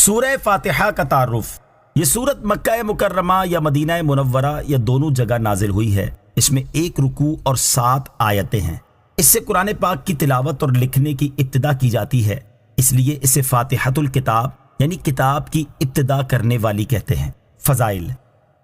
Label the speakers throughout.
Speaker 1: سورہ فاتحہ کا تعارف۔ یہ سورت مکہ مکرمہ یا مدینہ منورہ یا دونوں جگہ نازل ہوئی ہے۔ اس میں 1 رکوع اور 7 آیتیں ہیں۔ اس سے قرآن پاک کی تلاوت اور لکھنے کی ابتدا کی جاتی ہے، اس لیے اسے فاتحۃ الکتاب یعنی کتاب کی ابتدا کرنے والی کہتے ہیں۔ فضائل۔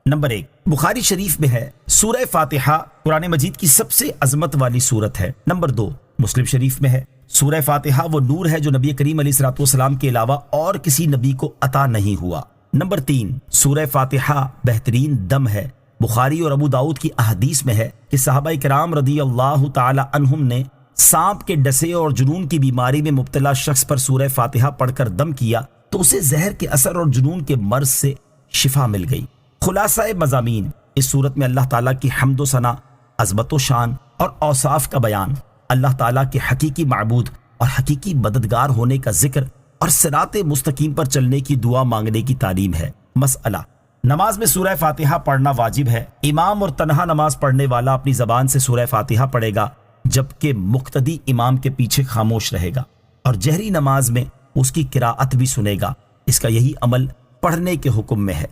Speaker 1: نمبر 1، بخاری شریف میں ہے سورہ فاتحہ قرآن مجید کی سب سے عظمت والی سورت ہے۔ نمبر 2، مسلم شریف میں ہے سورہ فاتحہ وہ نور ہے جو نبی کریم علیہ الصلوۃ والسلام کے علاوہ اور کسی نبی کو عطا نہیں ہوا۔ نمبر 3، سورہ فاتحہ بہترین دم ہے۔ بخاری اور ابو داؤد کی احادیث میں ہے کہ صحابہ کرام رضی اللہ تعالی عنہم نے سانپ کے ڈسے اور جنون کی بیماری میں مبتلا شخص پر سورہ فاتحہ پڑھ کر دم کیا تو اسے زہر کے اثر اور جنون کے مرض سے شفا مل گئی۔ خلاصہ مضامین، اس صورت میں اللہ تعالیٰ کی حمد و ثنا، عظمت و شان اور اوصاف کا بیان، اللہ تعالیٰ کے حقیقی معبود اور حقیقی مددگار ہونے کا ذکر اور صراط مستقیم پر چلنے کی دعا مانگنے کی تعلیم ہے۔ مسئلہ، نماز میں سورہ فاتحہ پڑھنا واجب ہے۔ امام اور تنہا نماز پڑھنے والا اپنی زبان سے سورہ فاتحہ پڑھے گا جبکہ مقتدی امام کے پیچھے خاموش رہے گا، اور جہری نماز میں اس کی قراءت بھی سنے گا۔ اس کا یہی عمل پڑھنے کے حکم میں ہے۔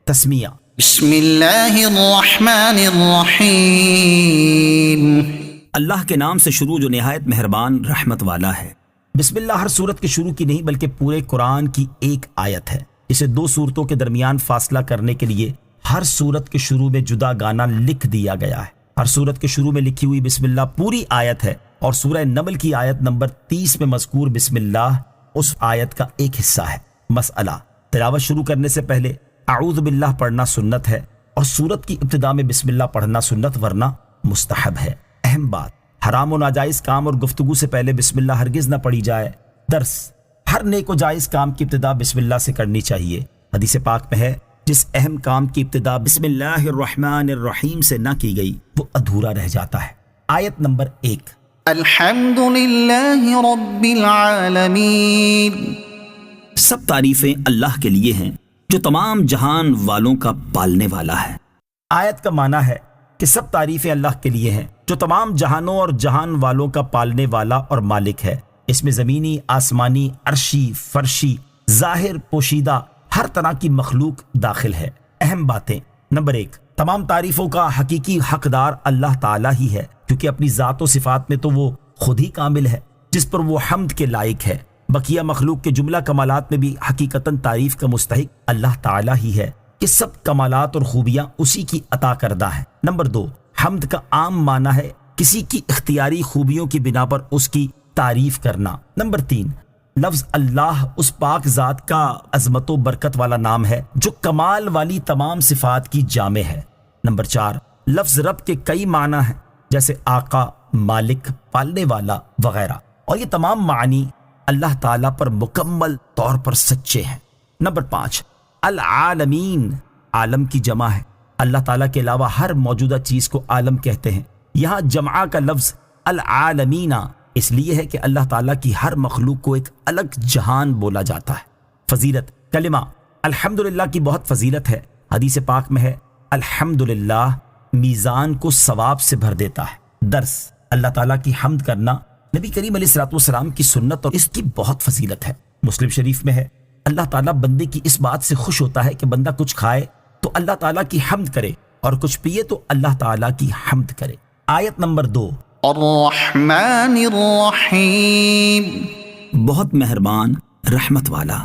Speaker 1: تسمیہ۔
Speaker 2: بسم اللہ الرحمن الرحیم۔
Speaker 1: اللہ کے نام سے شروع جو نہایت مہربان رحمت والا ہے۔ بسم اللہ ہر سورت کے شروع کی نہیں بلکہ پورے قرآن کی ایک آیت ہے۔ اسے 2 سورتوں کے درمیان فاصلہ کرنے کے لیے ہر سورت کے شروع میں جدا گانا لکھ دیا گیا ہے۔ ہر سورت کے شروع میں لکھی ہوئی بسم اللہ پوری آیت ہے، اور سورہ نمل کی آیت نمبر 30 میں مذکور بسم اللہ اس آیت کا ایک حصہ ہے۔ مسئلہ، تلاوت شروع کرنے سے پہلے اعوذ باللہ پڑھنا سنت ہے، اور سورت کی ابتدا میں بسم اللہ پڑھنا سنت ورنہ مستحب ہے۔ اہم بات، حرام و ناجائز کام اور گفتگو سے پہلے بسم اللہ ہرگز نہ پڑھی جائے۔ درس، ہر نیک و جائز کام کی ابتدا بسم اللہ سے کرنی چاہیے۔ حدیث پاک میں ہے جس اہم کام کی ابتدا بسم اللہ الرحمن الرحیم سے نہ کی گئی وہ ادھورا رہ جاتا ہے۔ آیت نمبر 1۔
Speaker 2: الحمد للہ رب العالمین۔
Speaker 1: سب تعریفیں اللہ کے لیے ہیں جو تمام جہان والوں کا پالنے والا ہے۔ آیت کا معنی ہے کہ سب تعریفیں اللہ کے لیے ہیں جو تمام جہانوں اور جہان والوں کا پالنے والا اور مالک ہے۔ اس میں زمینی، آسمانی، عرشی، فرشی، ظاہر، پوشیدہ ہر طرح کی مخلوق داخل ہے۔ اہم باتیں۔ نمبر 1، تمام تعریفوں کا حقیقی حقدار اللہ تعالیٰ ہی ہے، کیونکہ اپنی ذات و صفات میں تو وہ خود ہی کامل ہے جس پر وہ حمد کے لائق ہے۔ بقیہ مخلوق کے جملہ کمالات میں بھی حقیقتاً تعریف کا مستحق اللہ تعالیٰ ہی ہے کہ سب کمالات اور خوبیاں اسی کی عطا کردہ ہیں۔ نمبر 2، حمد کا عام معنی ہے کسی کی اختیاری خوبیوں کی بنا پر اس کی تعریف کرنا۔ نمبر 3، لفظ اللہ اس پاک ذات کا عظمت و برکت والا نام ہے جو کمال والی تمام صفات کی جامع ہے۔ نمبر 4، لفظ رب کے کئی معنی ہیں جیسے آقا، مالک، پالنے والا وغیرہ، اور یہ تمام معنی اللہ تعالیٰ پر مکمل طور پر سچے ہیں۔ نمبر 5، العالمین عالم کی جمع ہے۔ اللہ تعالیٰ کے علاوہ ہر موجودہ چیز کو عالم کہتے ہیں۔ یہاں جمع کا لفظ العالمین اس لیے ہے کہ اللہ تعالیٰ کی ہر مخلوق کو ایک الگ جہان بولا جاتا ہے۔ فضیلت، کلمہ الحمدللہ کی بہت فضیلت ہے۔ حدیث پاک میں ہے الحمدللہ میزان کو ثواب سے بھر دیتا ہے۔ درس، اللہ تعالیٰ کی حمد کرنا نبی کریم علیہ الصلوۃ والسلام کی سنت اور اس کی بہت فضیلت ہے۔ مسلم شریف میں ہے اللہ تعالیٰ بندے کی اس بات سے خوش ہوتا ہے کہ بندہ کچھ کھائے تو اللہ تعالیٰ کی حمد کرے اور کچھ پیے تو اللہ تعالیٰ کی حمد کرے۔ آیت نمبر 2۔
Speaker 2: الرحمن الرحیم۔
Speaker 1: بہت مہربان رحمت والا۔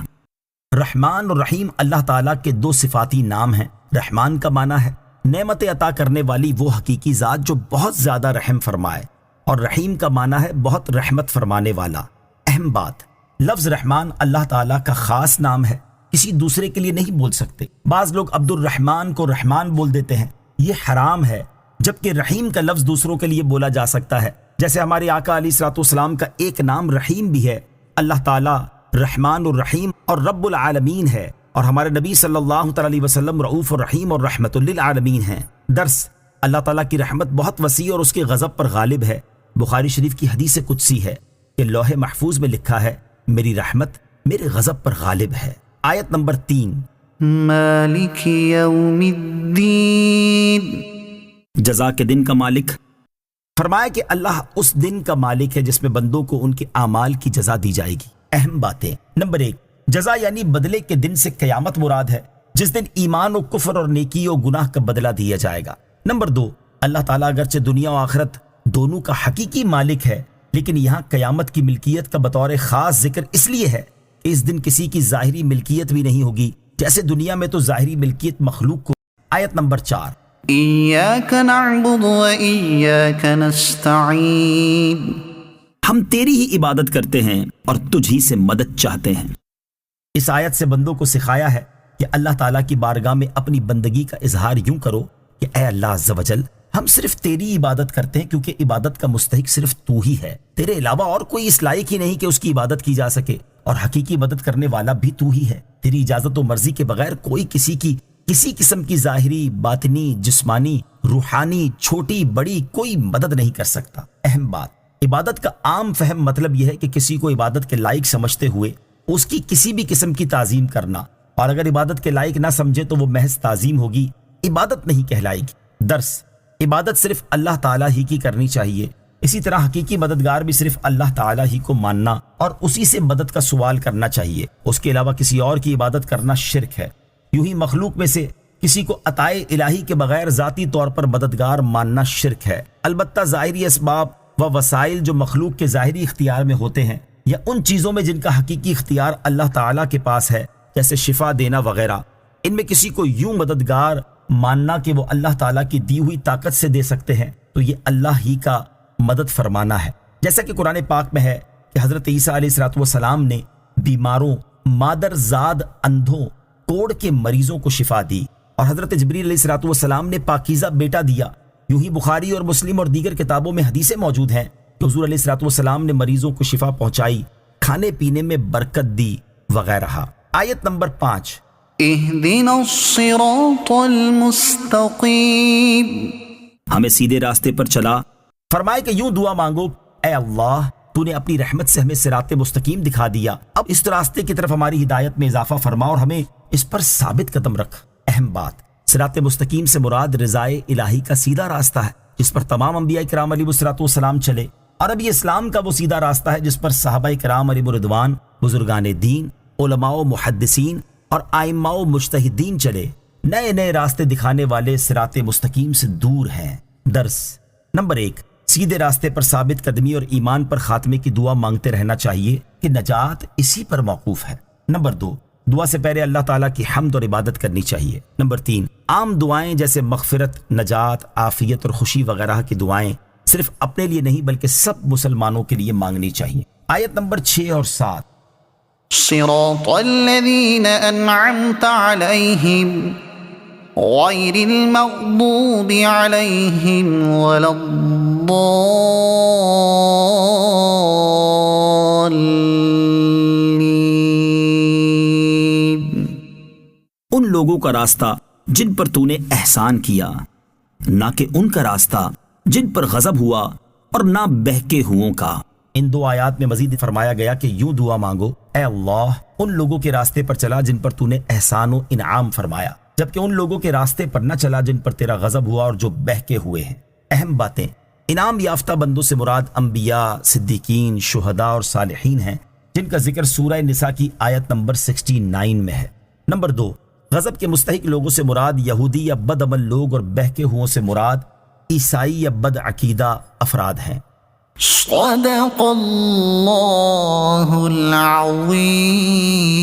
Speaker 1: رحمان اور رحیم اللہ تعالیٰ کے 2 صفاتی نام ہیں۔ رحمان کا معنی ہے نعمت عطا کرنے والی وہ حقیقی ذات جو بہت زیادہ رحم فرمائے، اور رحیم کا معنی ہے بہت رحمت فرمانے والا۔ اہم بات، لفظ رحمان اللہ تعالیٰ کا خاص نام ہے، کسی دوسرے کے لیے نہیں بول سکتے۔ بعض لوگ عبد الرحمن کو رحمان بول دیتے ہیں، یہ حرام ہے، جبکہ رحیم کا لفظ دوسروں کے لیے بولا جا سکتا ہے، جیسے ہمارے آقا علیہ الصلوۃ والسلام کا ایک نام رحیم بھی ہے۔ اللہ تعالیٰ رحمان الرحیم اور رب العالمین ہے، اور ہمارے نبی صلی اللہ تعالی علیہ وسلم رؤوف الرحیم اور رحمت للعالمین ہیں۔ درس، اللہ تعالیٰ کی رحمت بہت وسیع اور اس کے غضب پر غالب ہے۔ بخاری شریف کی حدیث قدسی ہے کہ لوح محفوظ میں لکھا ہے میری رحمت میرے غضب پر غالب ہے۔ آیت نمبر 3۔
Speaker 2: مالک یوم الدین۔
Speaker 1: جزا کے دن کا مالک۔ فرمایا کہ اللہ اس دن کا مالک ہے جس میں بندوں کو ان کے اعمال کی جزا دی جائے گی۔ اہم باتیں۔ نمبر 1، جزا یعنی بدلے کے دن سے قیامت مراد ہے، جس دن ایمان و کفر اور نیکی و گناہ کا بدلہ دیا جائے گا۔ نمبر 2، اللہ تعالیٰ اگرچہ دنیا و آخرت دونوں کا حقیقی مالک ہے، لیکن یہاں قیامت کی ملکیت کا بطور خاص ذکر اس لیے ہے کہ اس دن کسی کی ظاہری ملکیت بھی نہیں ہوگی، جیسے دنیا میں تو ظاہری ملکیت مخلوق کو۔ آیت نمبر 4،
Speaker 2: إياك نعبد وإياك نستعين۔
Speaker 1: ہم تیری ہی عبادت کرتے ہیں اور تجھ ہی سے مدد چاہتے ہیں۔ اس آیت سے بندوں کو سکھایا ہے کہ اللہ تعالیٰ کی بارگاہ میں اپنی بندگی کا اظہار یوں کرو کہ اے اللہ عز و جل، ہم صرف تیری عبادت کرتے ہیں، کیونکہ عبادت کا مستحق صرف تو ہی ہے، تیرے علاوہ اور کوئی اس لائق ہی نہیں کہ اس کی عبادت کی جا سکے، اور حقیقی مدد کرنے والا بھی تو ہی ہے۔ تیری اجازت و مرضی کے بغیر کوئی کسی قسم کی ظاہری، باطنی، جسمانی، روحانی، چھوٹی بڑی کوئی مدد نہیں کر سکتا۔ اہم بات، عبادت کا عام فہم مطلب یہ ہے کہ کسی کو عبادت کے لائق سمجھتے ہوئے اس کی کسی بھی قسم کی تعظیم کرنا، اور اگر عبادت کے لائق نہ سمجھے تو وہ محض تعظیم ہوگی، عبادت نہیں کہلائے گی۔ درس، عبادت صرف اللہ تعالیٰ ہی کی کرنی چاہیے۔ اسی طرح حقیقی مددگار بھی صرف اللہ تعالیٰ ہی کو ماننا اور اسی سے مدد کا سوال کرنا چاہیے، اس کے علاوہ کسی اور کی عبادت کرنا شرک ہے۔ یوں ہی مخلوق میں سے کسی کو عطائے الہی کے بغیر ذاتی طور پر مددگار ماننا شرک ہے۔ البتہ ظاہری اسباب و وسائل جو مخلوق کے ظاہری اختیار میں ہوتے ہیں، یا ان چیزوں میں جن کا حقیقی اختیار اللہ تعالیٰ کے پاس ہے، جیسے شفا دینا وغیرہ، ان میں کسی کو یوں مددگار ماننا کہ وہ اللہ تعالیٰ کی دی ہوئی طاقت سے دے سکتے ہیں، تو یہ اللہ ہی کا مدد فرمانا ہے۔ جیسا کہ قرآن پاک میں ہے کہ حضرت عیسیٰ علیہ السلام نے بیماروں، مادر زاد اندھوں، کوڑ کے مریضوں کو شفا دی، اور حضرت جبریل علیہ السلام نے پاکیزہ بیٹا دیا۔ یوں ہی بخاری اور مسلم اور دیگر کتابوں میں حدیثیں موجود ہیں کہ حضور علیہ السلام نے مریضوں کو شفا پہنچائی، کھانے پینے میں برکت دی وغیرہ۔ آیت نمبر 5،
Speaker 2: اهدنا الصراط المستقیم۔
Speaker 1: ہمیں سیدھے راستے پر چلا۔ فرمائے کہ یوں دعا مانگو، اے اللہ، تو نے اپنی رحمت سے ہمیں صراط مستقیم دکھا دیا، اب اس راستے کی طرف ہماری ہدایت میں اضافہ فرما اور ہمیں اس پر ثابت قدم رکھ۔ اہم بات، صراط مستقیم سے مراد رضائے الہی کا سیدھا راستہ ہے، جس پر تمام انبیاء کرام علیہ السلام چلے، اور اب یہ اسلام کا وہ سیدھا راستہ ہے جس پر صحابہ کرام علیہ رضوان، بزرگان دین، علماء و محدثین اور ائمہ و مجتہدین چلے۔ نئے نئے راستے دکھانے والے صراط مستقیم سے دور ہیں۔ درس نمبر 1، سیدھے راستے پر ثابت قدمی اور ایمان پر خاتمے کی دعا مانگتے رہنا چاہیے کہ نجات اسی پر موقوف ہے۔ نمبر 2، دعا سے پہلے اللہ تعالیٰ کی حمد اور عبادت کرنی چاہیے۔ نمبر 3، عام دعائیں جیسے مغفرت، نجات، عافیت اور خوشی وغیرہ کی دعائیں صرف اپنے لیے نہیں بلکہ سب مسلمانوں کے لیے مانگنی چاہیے۔ آیت نمبر 6 اور 7،
Speaker 2: صراط الذین انعمت علیہم غیر المغضوب علیہم ولا الضالین۔
Speaker 1: ان لوگوں کا راستہ جن پر تو نے احسان کیا، نہ کہ ان کا راستہ جن پر غضب ہوا اور نہ بہکے ہوئوں کا۔ ان 2 آیات میں مزید فرمایا گیا کہ یوں دعا مانگو، اے اللہ، ان لوگوں کے راستے پر چلا جن پر تو نے احسان و انعام فرمایا، جبکہ ان لوگوں کے راستے پر نہ چلا جن پر تیرا غضب ہوا اور جو بہکے ہوئے ہیں۔ اہم باتیں، انعام یافتہ بندوں سے مراد انبیاء، صدیقین، شہداء اور صالحین ہیں، جن کا ذکر سورہ نساء کی آیت نمبر 69 میں ہے۔ نمبر 2، غضب کے مستحق لوگوں سے مراد یہودی یا بد عمل لوگ، اور بہکے ہوئوں سے مراد عیسائی یا بد عقیدہ افراد ہیں۔
Speaker 2: صدق اللہ العظیم۔